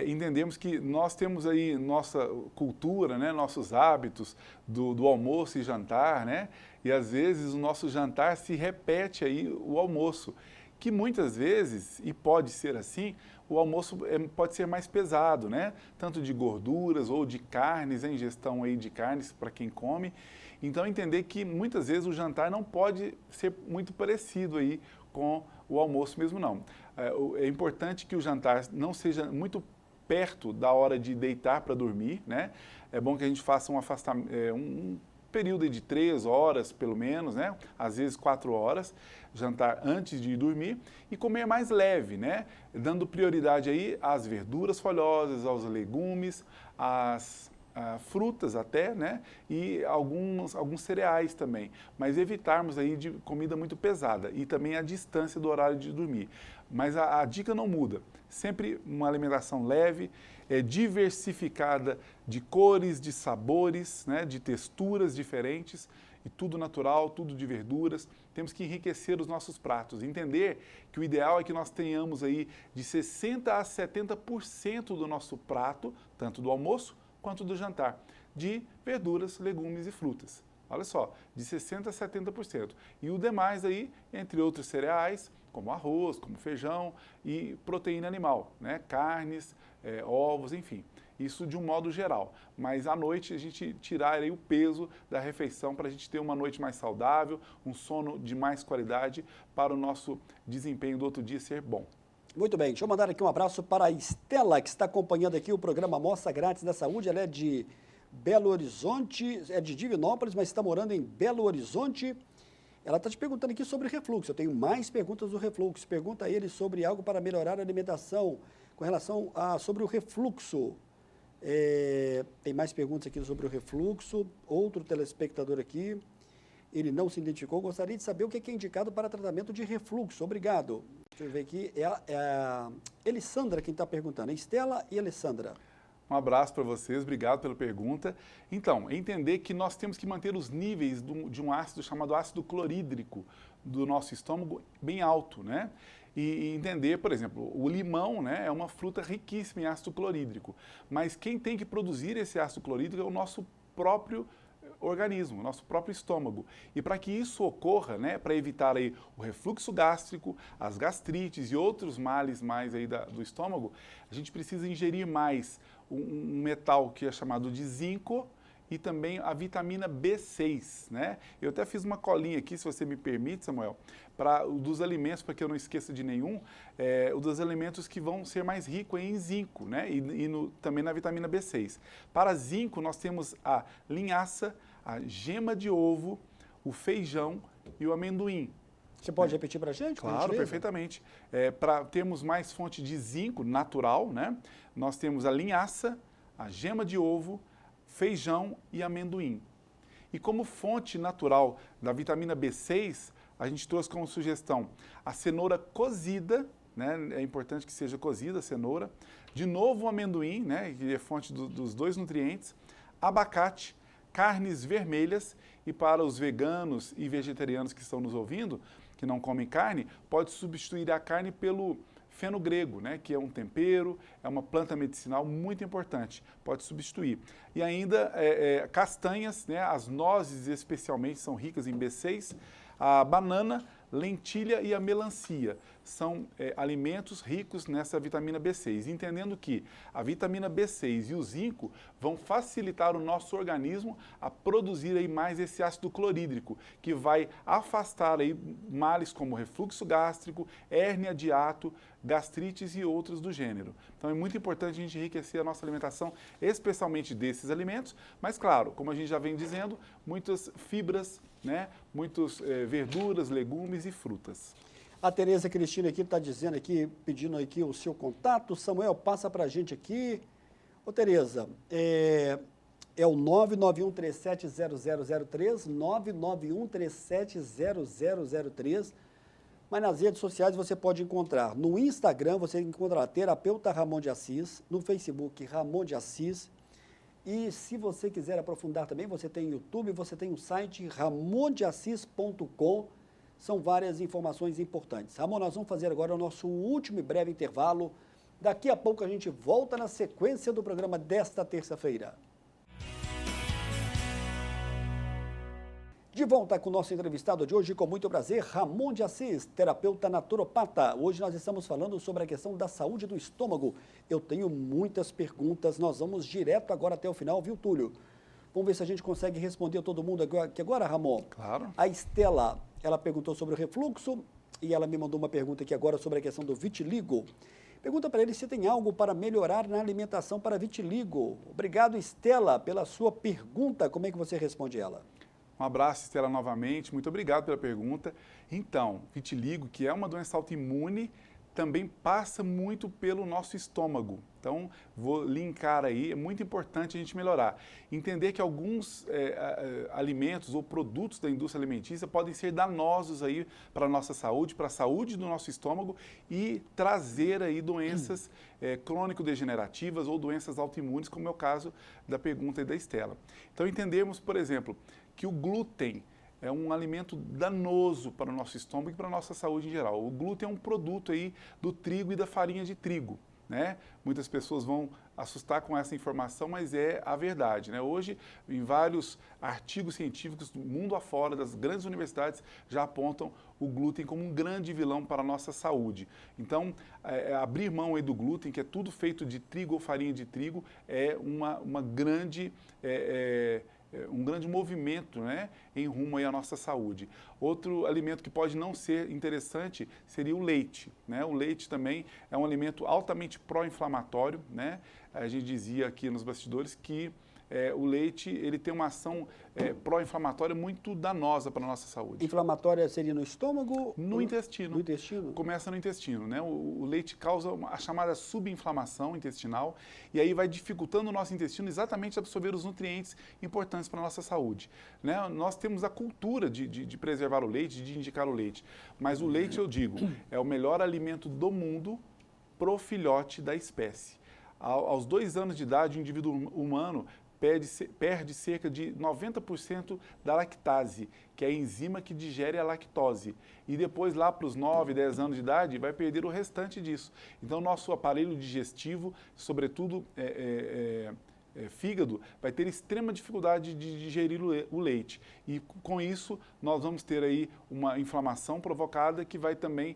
Entendemos que nós temos aí nossa cultura, né, nossos hábitos do almoço e jantar, né, e às vezes o nosso jantar se repete aí o almoço, que muitas vezes, e pode ser assim, o almoço pode ser mais pesado, né, tanto de gorduras ou de carnes, a ingestão aí de carnes para quem come. Então, entender que muitas vezes o jantar não pode ser muito parecido aí com o almoço mesmo, não. É importante que o jantar não seja muito perto da hora de deitar para dormir, né? É bom que a gente faça um período de 3 horas, pelo menos, né? Às vezes 4 horas, jantar antes de dormir e comer mais leve, né? Dando prioridade aí às verduras folhosas, aos legumes, às frutas até, né? E alguns cereais também, mas evitarmos aí de comida muito pesada e também a distância do horário de dormir. Mas a dica não muda, sempre uma alimentação leve, diversificada de cores, de sabores, né? De texturas diferentes e tudo natural, tudo de verduras. Temos que enriquecer os nossos pratos, entender que o ideal é que nós tenhamos aí de 60% a 70% do nosso prato, tanto do almoço quanto do jantar, de verduras, legumes e frutas. Olha só, de 60% a 70%. E o demais aí, entre outros cereais, como arroz, como feijão e proteína animal, né? Carnes, ovos, enfim. Isso de um modo geral. Mas à noite a gente tirar aí o peso da refeição para a gente ter uma noite mais saudável, um sono de mais qualidade para o nosso desempenho do outro dia ser bom. Muito bem, deixa eu mandar aqui um abraço para a Estela, que está acompanhando aqui o programa Amostra Grátis da Saúde. Ela é de Belo Horizonte, é de Divinópolis, mas está morando em Belo Horizonte. Ela está te perguntando aqui sobre refluxo. Eu tenho mais perguntas do refluxo. Pergunta a ele sobre algo para melhorar a alimentação com relação sobre o refluxo. Tem mais perguntas aqui sobre o refluxo. Outro telespectador aqui, ele não se identificou. Gostaria de saber o que é indicado para tratamento de refluxo. Obrigado. Deixa eu ver aqui. É a Elissandra quem está perguntando. Estela e Alessandra. Um abraço para vocês, obrigado pela pergunta. Então, entender que nós temos que manter os níveis de um ácido chamado ácido clorídrico do nosso estômago bem alto, né? E entender, por exemplo, o limão, né, é uma fruta riquíssima em ácido clorídrico, mas quem tem que produzir esse ácido clorídrico é o nosso próprio organismo, nosso próprio estômago. E para que isso ocorra, né, para evitar aí o refluxo gástrico, as gastrites e outros males mais aí do estômago, a gente precisa ingerir mais um metal que é chamado de zinco, e também a vitamina B6, né? Eu até fiz uma colinha aqui, se você me permite, Samuel, dos alimentos, para que eu não esqueça de nenhum, dos alimentos que vão ser mais ricos em zinco, né? Também na vitamina B6. Para zinco, nós temos a linhaça, a gema de ovo, o feijão e o amendoim. Você pode repetir para a gente? Claro, perfeitamente. Para termos mais fonte de zinco natural, né? Nós temos a linhaça, a gema de ovo, feijão e amendoim. E como fonte natural da vitamina B6, a gente trouxe como sugestão a cenoura cozida, né? É importante que seja cozida a cenoura. De novo o amendoim, né? Que é fonte dos dois nutrientes. Abacate, carnes vermelhas, e para os veganos e vegetarianos que estão nos ouvindo, que não comem carne, pode substituir a carne pelo fenogrego, né, que é um tempero, é uma planta medicinal muito importante, pode substituir. E ainda castanhas, né, as nozes especialmente são ricas em B6, a banana, lentilha e a melancia são alimentos ricos nessa vitamina B6, entendendo que a vitamina B6 e o zinco vão facilitar o nosso organismo a produzir aí mais esse ácido clorídrico, que vai afastar aí males como refluxo gástrico, hérnia de hiato, gastrites e outros do gênero. Então é muito importante a gente enriquecer a nossa alimentação, especialmente desses alimentos, mas claro, como a gente já vem dizendo, muitas fibras, né, muitas verduras, legumes e frutas. A Tereza Cristina aqui está dizendo aqui, pedindo aqui o seu contato. Samuel, passa para a gente aqui. Ô Tereza, é o 991370003, 991370003. Mas nas redes sociais você pode encontrar. No Instagram você encontra Terapeuta Ramon de Assis, no Facebook Ramon de Assis. E se você quiser aprofundar também, você tem YouTube, você tem o site ramondeassis.com. São várias informações importantes. Ramon, nós vamos fazer agora o nosso último e breve intervalo. Daqui a pouco a gente volta na sequência do programa desta terça-feira. De volta com o nosso entrevistado de hoje, com muito prazer, Ramon de Assis, terapeuta naturopata. Hoje nós estamos falando sobre a questão da saúde do estômago. Eu tenho muitas perguntas, nós vamos direto agora até o final, viu, Túlio? Vamos ver se a gente consegue responder a todo mundo aqui agora, Ramon. Claro. A Estela, ela perguntou sobre o refluxo e ela me mandou uma pergunta aqui agora sobre a questão do vitiligo. Pergunta para ele se tem algo para melhorar na alimentação para vitiligo. Obrigado, Estela, pela sua pergunta. Como é que você responde ela? Um abraço, Estela, novamente. Muito obrigado pela pergunta. Então, vitiligo, que é uma doença autoimune, também passa muito pelo nosso estômago. Então, vou linkar aí, é muito importante a gente melhorar. Entender que alguns alimentos ou produtos da indústria alimentícia podem ser danosos aí para a nossa saúde, para a saúde do nosso estômago e trazer aí doenças crônico-degenerativas ou doenças autoimunes, como é o caso da pergunta aí da Estela. Então, entendemos, por exemplo, que o glúten é um alimento danoso para o nosso estômago e para a nossa saúde em geral. O glúten é um produto aí do trigo e da farinha de trigo, né? Muitas pessoas vão assustar com essa informação, mas é a verdade, né? Hoje, em vários artigos científicos do mundo afora, das grandes universidades, já apontam o glúten como um grande vilão para a nossa saúde. Então, abrir mão aí do glúten, que é tudo feito de trigo ou farinha de trigo, é um grande movimento, né, em rumo aí à nossa saúde. Outro alimento que pode não ser interessante seria o leite, né? O leite também é um alimento altamente pró-inflamatório, né? A gente dizia aqui nos bastidores que o leite ele tem uma ação pró-inflamatória muito danosa para a nossa saúde. Inflamatória seria no estômago? No intestino. No intestino? Começa no intestino, né? O leite causa a chamada subinflamação intestinal e aí vai dificultando o nosso intestino exatamente absorver os nutrientes importantes para a nossa saúde, né? Nós temos a cultura de preservar o leite, de indicar o leite, mas o leite, eu digo, é o melhor alimento do mundo pro filhote da espécie. Aos 2 anos de idade, o indivíduo humano perde cerca de 90% da lactase, que é a enzima que digere a lactose. E depois, lá para os 9, 10 anos de idade, vai perder o restante disso. Então, nosso aparelho digestivo, sobretudo fígado, vai ter extrema dificuldade de digerir o leite. E com isso, nós vamos ter aí uma inflamação provocada que vai também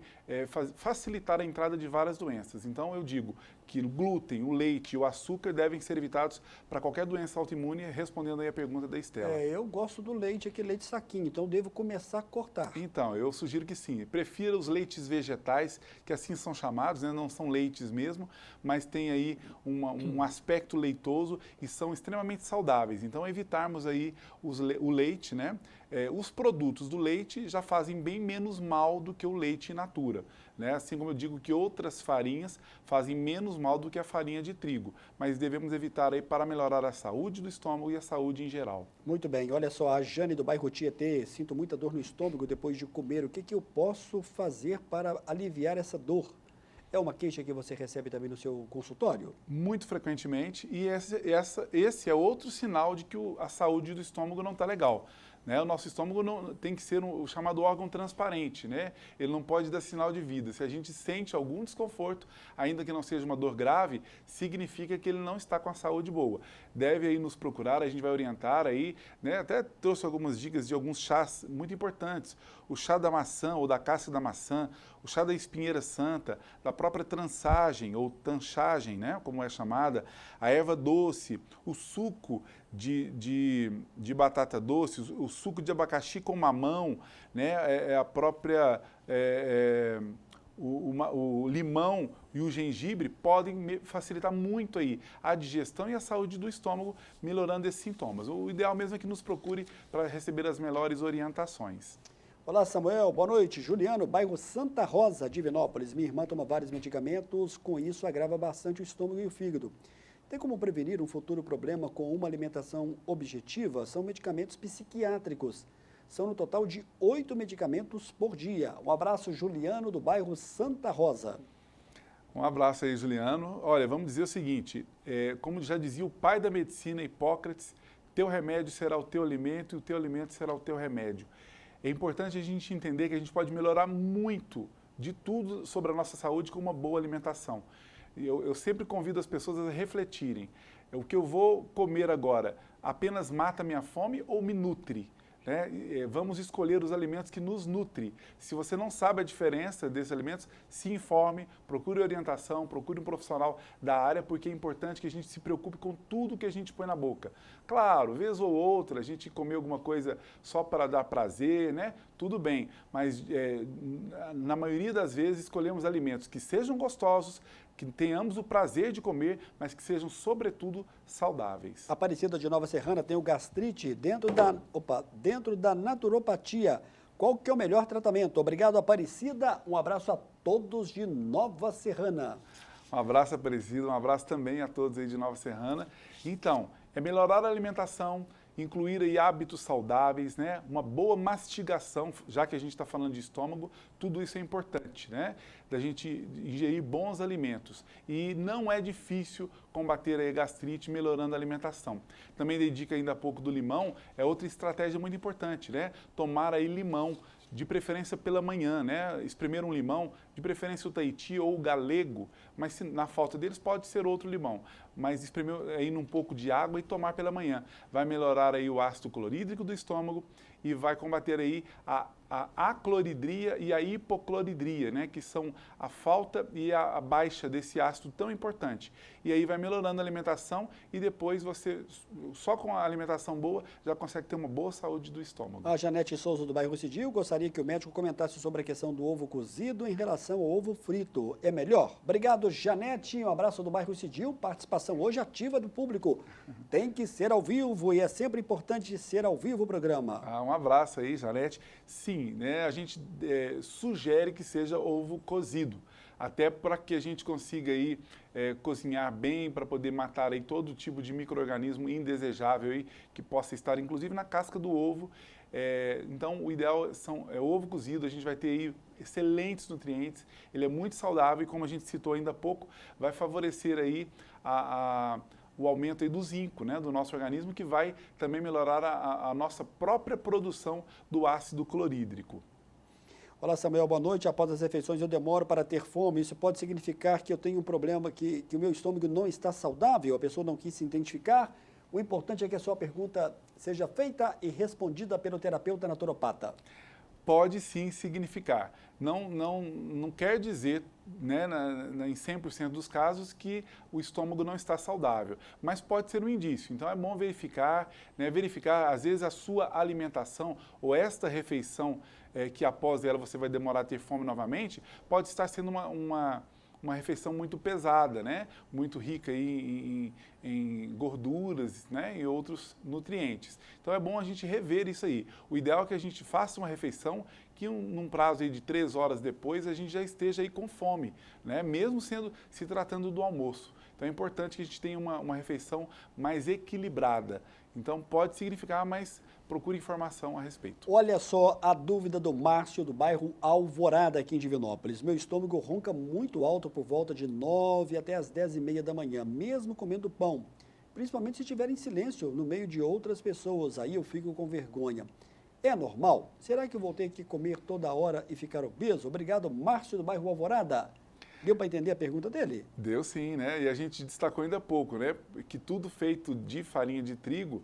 facilitar a entrada de várias doenças. Então, eu digo que o glúten, o leite e o açúcar devem ser evitados para qualquer doença autoimune, respondendo aí a pergunta da Estela. Eu gosto do leite, aquele leite saquinho, então devo começar a cortar. Então, eu sugiro que sim. Prefira os leites vegetais, que assim são chamados, né? Não são leites mesmo, mas tem aí um aspecto leitoso e são extremamente saudáveis. Então, evitarmos aí o leite, né? Os produtos do leite já fazem bem menos mal do que o leite in natura, né? Assim como eu digo que outras farinhas fazem menos mal do que a farinha de trigo, mas devemos evitar aí para melhorar a saúde do estômago e a saúde em geral. Muito bem, olha só, a Jane do bairro Tietê, sinto muita dor no estômago depois de comer, o que eu posso fazer para aliviar essa dor? É uma queixa que você recebe também no seu consultório? Muito frequentemente, e esse é outro sinal de que a saúde do estômago não está legal. Né? O nosso estômago tem que ser o chamado órgão transparente, né? Ele não pode dar sinal de vida. Se a gente sente algum desconforto, ainda que não seja uma dor grave, significa que ele não está com a saúde boa. Deve aí nos procurar, a gente vai orientar aí, né? Até trouxe algumas dicas de alguns chás muito importantes. O chá da maçã ou da casca da maçã, o chá da espinheira santa, da própria trançagem ou tanchagem, né? Como é chamada, a erva doce, o suco de batata doce, o suco de abacaxi com mamão, né? A própria o limão e o gengibre podem facilitar muito aí a digestão e a saúde do estômago, melhorando esses sintomas. O ideal mesmo é que nos procure para receber as melhores orientações. Olá, Samuel, boa noite. Juliano, bairro Santa Rosa, Divinópolis. Minha irmã toma vários medicamentos, com isso agrava bastante o estômago e o fígado. Tem como prevenir um futuro problema com uma alimentação objetiva? São medicamentos psiquiátricos. São no total de 8 medicamentos por dia. Um abraço, Juliano, do bairro Santa Rosa. Um abraço aí, Juliano. Olha, vamos dizer o seguinte, como já dizia o pai da medicina, Hipócrates, teu remédio será o teu alimento e o teu alimento será o teu remédio. É importante a gente entender que a gente pode melhorar muito de tudo sobre a nossa saúde com uma boa alimentação. Eu sempre convido as pessoas a refletirem. O que eu vou comer agora apenas mata minha fome ou me nutre? Né? Vamos escolher os alimentos que nos nutrem. Se você não sabe a diferença desses alimentos, se informe, procure orientação, procure um profissional da área, porque é importante que a gente se preocupe com tudo que a gente põe na boca. Claro, vez ou outra, a gente comer alguma coisa só para dar prazer, né? Tudo bem, mas na maioria das vezes escolhemos alimentos que sejam gostosos, que tenhamos o prazer de comer, mas que sejam, sobretudo, saudáveis. Aparecida de Nova Serrana tem o gastrite dentro da naturopatia. Qual que é o melhor tratamento? Obrigado, Aparecida. Um abraço a todos de Nova Serrana. Um abraço, Aparecida. Um abraço também a todos aí de Nova Serrana. Então, é melhorar a alimentação, incluir aí hábitos saudáveis, né? Uma boa mastigação, já que a gente está falando de estômago, tudo isso é importante, né? Da gente ingerir bons alimentos. E não é difícil combater a gastrite melhorando a alimentação. Também dei dica ainda há pouco do limão, é outra estratégia muito importante, né? Tomar aí limão, de preferência pela manhã, né? Espremer um limão, de preferência o Tahiti ou o galego, mas se, na falta deles pode ser outro limão. Mas espremer aí num pouco de água e tomar pela manhã. Vai melhorar aí o ácido clorídrico do estômago e vai combater aí a acloridria e a hipocloridria, né? Que são a falta e a baixa desse ácido tão importante. E aí vai melhorando a alimentação e depois você, só com a alimentação boa, já consegue ter uma boa saúde do estômago. A Janete Souza do bairro Cidil gostaria que o médico comentasse sobre a questão do ovo cozido em relação ao ovo frito. É melhor? Obrigado, Janete. Um abraço do bairro Cidil. Participação hoje ativa do público. Tem que ser ao vivo e é sempre importante ser ao vivo o programa. Um abraço aí, Janete. Sim, né, a gente sugere que seja ovo cozido, até para que a gente consiga aí, cozinhar bem, para poder matar aí todo tipo de micro-organismo indesejável aí, que possa estar inclusive na casca do ovo. Então o ideal é ovo cozido, a gente vai ter aí excelentes nutrientes, ele é muito saudável e, como a gente citou ainda há pouco, vai favorecer aí o aumento aí do zinco, né, do nosso organismo, que vai também melhorar a nossa própria produção do ácido clorídrico. Olá, Samuel, boa noite. Após as refeições eu demoro para ter fome. Isso pode significar que eu tenho um problema, que o meu estômago não está saudável? A pessoa não quis se identificar. O importante é que a sua pergunta seja feita e respondida pelo terapeuta naturopata. Pode sim significar. Não quer dizer, né, em 100% dos casos, que o estômago não está saudável, mas pode ser um indício. Então é bom verificar, né, às vezes a sua alimentação ou esta refeição que após ela você vai demorar a ter fome novamente, pode estar sendo uma refeição muito pesada, né? Muito rica em gorduras, né? E outros nutrientes. Então é bom a gente rever isso aí. O ideal é que a gente faça uma refeição que num prazo aí de 3 horas depois a gente já esteja aí com fome, né? Mesmo se tratando do almoço. Então é importante que a gente tenha uma refeição mais equilibrada. Então pode significar, mas procure informação a respeito. Olha só a dúvida do Márcio, do bairro Alvorada, aqui em Divinópolis. Meu estômago ronca muito alto por volta de 9 até as 10h30 da manhã, mesmo comendo pão. Principalmente se estiver em silêncio, no meio de outras pessoas. Aí eu fico com vergonha. É normal? Será que eu vou ter que comer toda hora e ficar obeso? Obrigado, Márcio, do bairro Alvorada. Deu para entender a pergunta dele? Deu sim, né? E a gente destacou ainda há pouco, né? Que tudo feito de farinha de trigo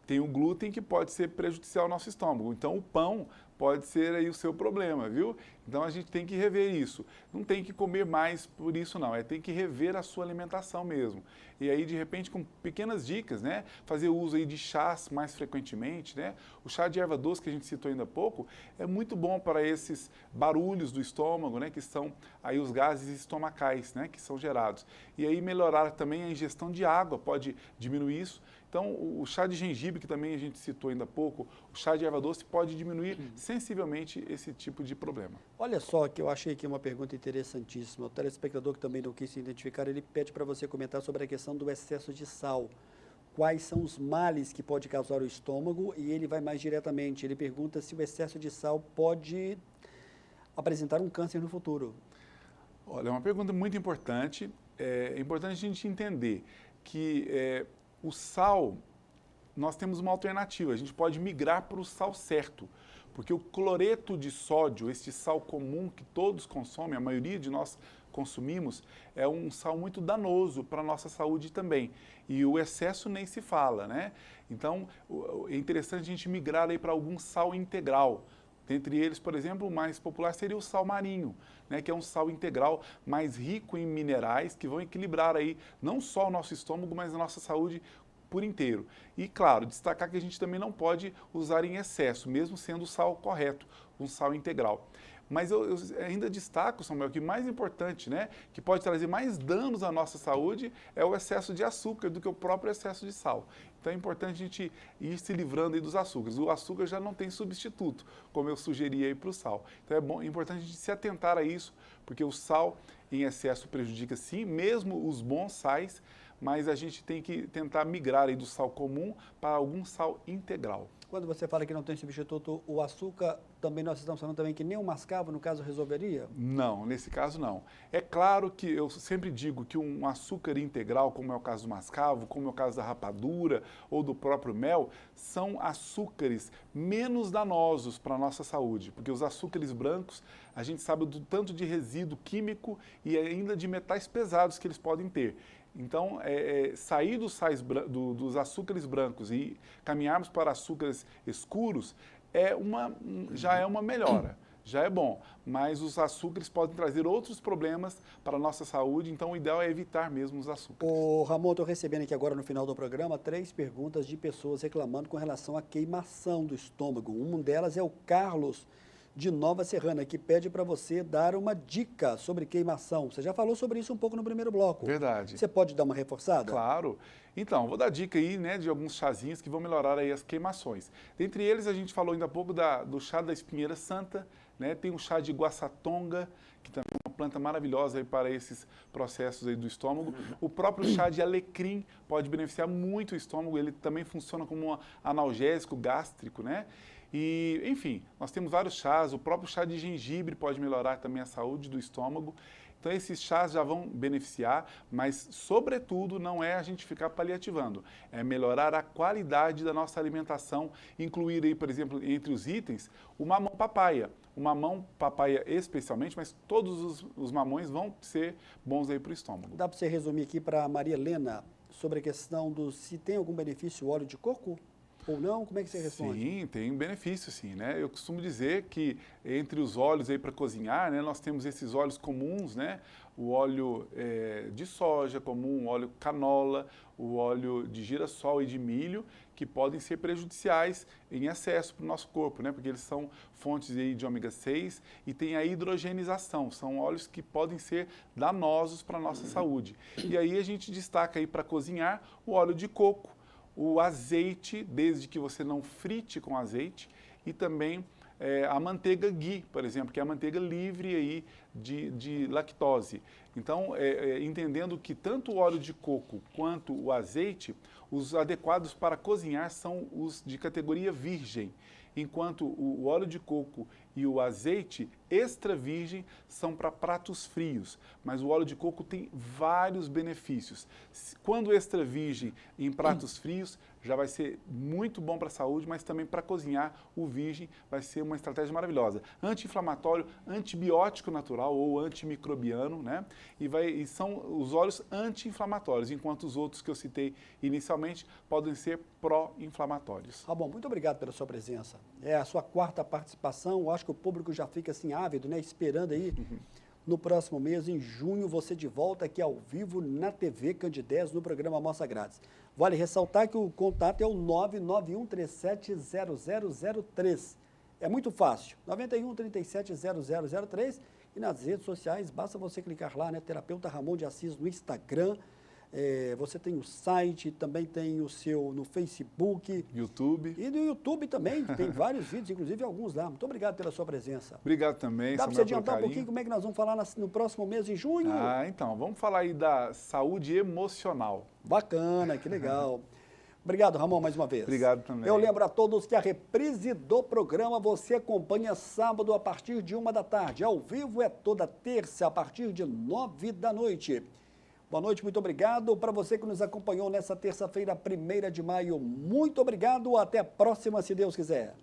tem o glúten que pode ser prejudicial ao nosso estômago. Então o pão pode ser aí o seu problema, viu? Então a gente tem que rever isso. Não tem que comer mais por isso não, tem que rever a sua alimentação mesmo. E aí de repente com pequenas dicas, né? Fazer uso aí de chás mais frequentemente, né? O chá de erva doce que a gente citou ainda há pouco é muito bom para esses barulhos do estômago, né? Que são aí os gases estomacais, né? Que são gerados. E aí melhorar também a ingestão de água, pode diminuir isso. Então, o chá de gengibre, que também a gente citou ainda há pouco, o chá de erva doce pode diminuir sensivelmente esse tipo de problema. Olha só que eu achei aqui uma pergunta interessantíssima. O telespectador que também não quis se identificar, ele pede para você comentar sobre a questão do excesso de sal. Quais são os males que pode causar o estômago? E ele vai mais diretamente. Ele pergunta se o excesso de sal pode apresentar um câncer no futuro. Olha, é uma pergunta muito importante. É importante a gente entender que o sal, nós temos uma alternativa, a gente pode migrar para o sal certo, porque o cloreto de sódio, este sal comum que todos consomem, a maioria de nós consumimos, é um sal muito danoso para a nossa saúde também. E o excesso nem se fala, né? Então, é interessante a gente migrar aí para algum sal integral. Dentre eles, por exemplo, o mais popular seria o sal marinho, né, que é um sal integral mais rico em minerais que vão equilibrar aí não só o nosso estômago, mas a nossa saúde por inteiro. E, claro, destacar que a gente também não pode usar em excesso, mesmo sendo o sal correto, um sal integral. Mas eu ainda destaco, Samuel, que mais importante, né, que pode trazer mais danos à nossa saúde é o excesso de açúcar do que o próprio excesso de sal. Então é importante a gente ir se livrando aí dos açúcares. O açúcar já não tem substituto, como eu sugeri aí para o sal. Então é importante a gente se atentar a isso, porque o sal em excesso prejudica sim, mesmo os bons sais, mas a gente tem que tentar migrar aí do sal comum para algum sal integral. Quando você fala que não tem substituto, o açúcar, também nós estamos falando também que nem o mascavo, no caso, resolveria? Não, nesse caso não. É claro que eu sempre digo que um açúcar integral, como é o caso do mascavo, como é o caso da rapadura ou do próprio mel, são açúcares menos danosos para a nossa saúde, porque os açúcares brancos, a gente sabe do tanto de resíduo químico e ainda de metais pesados que eles podem ter. Então, sair dos açúcares brancos e caminharmos para açúcares escuros já é uma melhora, já é bom. Mas os açúcares podem trazer outros problemas para a nossa saúde, então o ideal é evitar mesmo os açúcares. Ô, Ramon, estou recebendo aqui agora no final do programa 3 perguntas de pessoas reclamando com relação à queimação do estômago. Uma delas é o Carlos de Nova Serrana, que pede para você dar uma dica sobre queimação. Você já falou sobre isso um pouco no primeiro bloco. Verdade. Você pode dar uma reforçada? Claro. Então, vou dar dica aí, né, de alguns chazinhos que vão melhorar aí as queimações. Dentre eles, a gente falou ainda há pouco do chá da espinheira santa, né? Tem o chá de guaçatonga, que também é uma planta maravilhosa aí para esses processos aí do estômago. O próprio chá de alecrim pode beneficiar muito o estômago, ele também funciona como um analgésico gástrico, né? E, enfim, nós temos vários chás, o próprio chá de gengibre pode melhorar também a saúde do estômago. Então, esses chás já vão beneficiar, mas, sobretudo, não é a gente ficar paliativando, é melhorar a qualidade da nossa alimentação, incluir aí, por exemplo, entre os itens, o mamão papaya. O mamão papaya especialmente, mas todos os mamões vão ser bons aí para o estômago. Dá para você resumir aqui para a Maria Helena sobre a questão do se tem algum benefício o óleo de coco ou não? Como é que você responde? Sim, tem benefício sim, né? Eu costumo dizer que entre os óleos aí para cozinhar, né, nós temos esses óleos comuns, né? O óleo de soja comum, o óleo canola, o óleo de girassol e de milho, que podem ser prejudiciais em excesso para o nosso corpo, né? Porque eles são fontes aí de ômega 6 e tem a hidrogenização, são óleos que podem ser danosos para a nossa saúde. E aí a gente destaca aí para cozinhar o óleo de coco, o azeite, desde que você não frite com azeite, e também a manteiga ghee, por exemplo, que é a manteiga livre aí de lactose. Então, entendendo que tanto o óleo de coco quanto o azeite, os adequados para cozinhar são os de categoria virgem, enquanto o óleo de coco e o azeite extra virgem são para pratos frios, mas o óleo de coco tem vários benefícios. Quando extra virgem em pratos frios, já vai ser muito bom para a saúde, mas também para cozinhar o virgem vai ser uma estratégia maravilhosa. Anti-inflamatório, antibiótico natural ou antimicrobiano, né? E são os óleos anti-inflamatórios, enquanto os outros que eu citei inicialmente podem ser pró-inflamatórios. Bom, muito obrigado pela sua presença. É a sua quarta participação, eu acho que o público já fica assim ávido, né? Esperando aí. No próximo mês, em junho, você de volta aqui ao vivo na TV Candidez, no programa Almoça Grátis. Vale ressaltar que o contato é o 991370003. É muito fácil, 91370003. E nas redes sociais, basta você clicar lá, né? Terapeuta Ramon de Assis no Instagram. Você tem o site, também tem o seu no Facebook. YouTube. E no YouTube também, tem vários vídeos, inclusive alguns lá. Muito obrigado pela sua presença. Obrigado também, Dá para você adiantar um pouquinho como é que nós vamos falar no próximo mês, em junho? Então, vamos falar aí da saúde emocional. Bacana, que legal. Obrigado, Ramon, mais uma vez. Obrigado também. Eu lembro a todos que a reprise do programa você acompanha sábado a partir de 1 da tarde. Ao vivo é toda terça a partir de 9 da noite. Boa noite, muito obrigado. Para você que nos acompanhou nessa terça-feira, 1ª de maio, muito obrigado. Até a próxima, se Deus quiser.